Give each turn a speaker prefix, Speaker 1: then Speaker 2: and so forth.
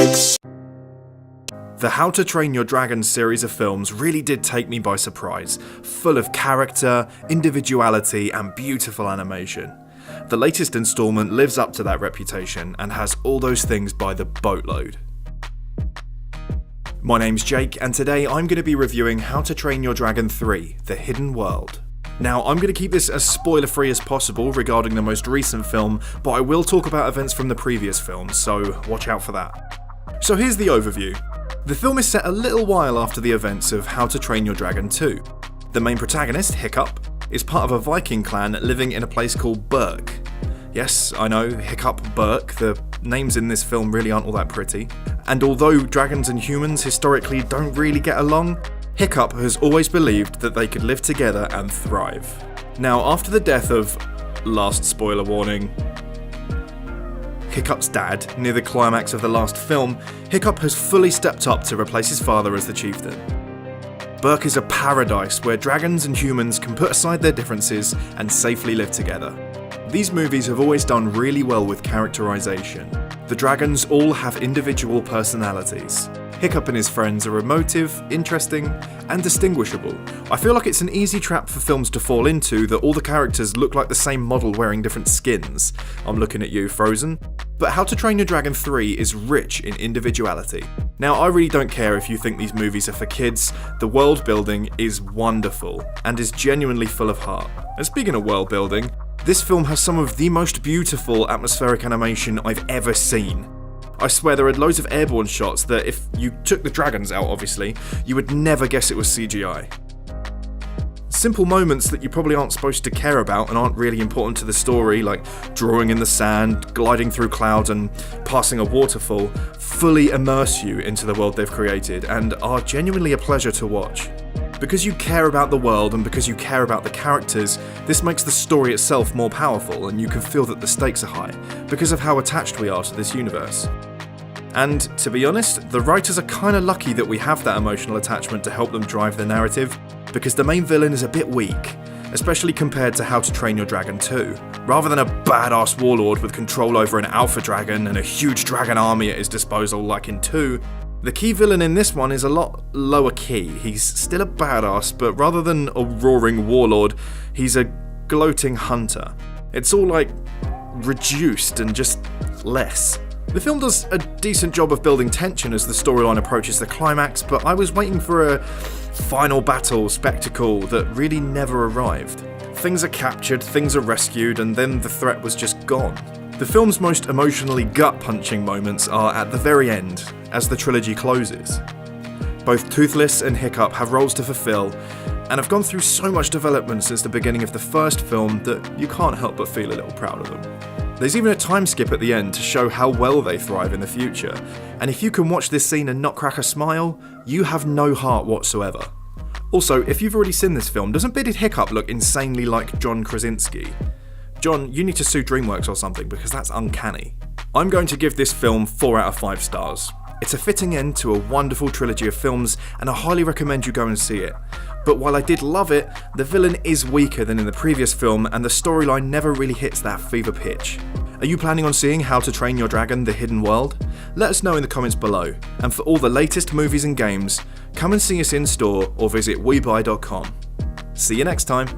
Speaker 1: The How to Train Your Dragon series of films really did take me by surprise, full of character, individuality, and beautiful animation. The latest installment lives up to that reputation and has all those things by the boatload. My name's Jake, and today I'm going to be reviewing How to Train Your Dragon 3: The Hidden World. Now, I'm going to keep this as spoiler-free as possible regarding the most recent film, but I will talk about events from the previous films, so watch out for that. So here's the overview. The film is set a little while after the events of How to Train Your Dragon 2. The main protagonist, Hiccup, is part of a Viking clan living in a place called Berk. Yes, I know, Hiccup, Berk, the names in this film really aren't all that pretty. And although dragons and humans historically don't really get along, Hiccup has always believed that they could live together and thrive. Now, after the death of, last spoiler warning, Hiccup's dad, near the climax of the last film, Hiccup has fully stepped up to replace his father as the chieftain. Berk is a paradise where dragons and humans can put aside their differences and safely live together. These movies have always done really well with characterization. The dragons all have individual personalities. Hiccup and his friends are emotive, interesting, and distinguishable. I feel like it's an easy trap for films to fall into that all the characters look like the same model wearing different skins. I'm looking at you, Frozen. But How to Train Your Dragon 3 is rich in individuality. Now, I really don't care if you think these movies are for kids, the world building is wonderful, and is genuinely full of heart. And speaking of world building, this film has some of the most beautiful atmospheric animation I've ever seen. I swear there are loads of airborne shots that if you took the dragons out, obviously, you would never guess it was CGI. Simple moments that you probably aren't supposed to care about and aren't really important to the story, like drawing in the sand, gliding through clouds and passing a waterfall, fully immerse you into the world they've created and are genuinely a pleasure to watch. Because you care about the world and because you care about the characters, this makes the story itself more powerful and you can feel that the stakes are high, because of how attached we are to this universe. And, to be honest, the writers are kinda lucky that we have that emotional attachment to help them drive the narrative, because the main villain is a bit weak, especially compared to How to Train Your Dragon 2. Rather than a badass warlord with control over an alpha dragon and a huge dragon army at his disposal like in 2, the key villain in this one is a lot lower key. He's still a badass, but rather than a roaring warlord, he's a gloating hunter. It's all like reduced and just less. The film does a decent job of building tension as the storyline approaches the climax, but I was waiting for a final battle spectacle that really never arrived. Things are captured, things are rescued, and then the threat was just gone. The film's most emotionally gut-punching moments are at the very end, as the trilogy closes. Both Toothless and Hiccup have roles to fulfill, and have gone through so much development since the beginning of the first film that you can't help but feel a little proud of them. There's even a time skip at the end to show how well they thrive in the future, and if you can watch this scene and not crack a smile, you have no heart whatsoever. Also, if you've already seen this film, doesn't bearded Hiccup look insanely like John Krasinski? John, you need to sue DreamWorks or something because that's uncanny. I'm going to give this film 4 out of 5 stars. It's a fitting end to a wonderful trilogy of films, and I highly recommend you go and see it. But while I did love it, the villain is weaker than in the previous film, and the storyline never really hits that fever pitch. Are you planning on seeing How to Train Your Dragon: The Hidden World? Let us know in the comments below. And for all the latest movies and games, come and see us in store or visit webuy.com. See you next time.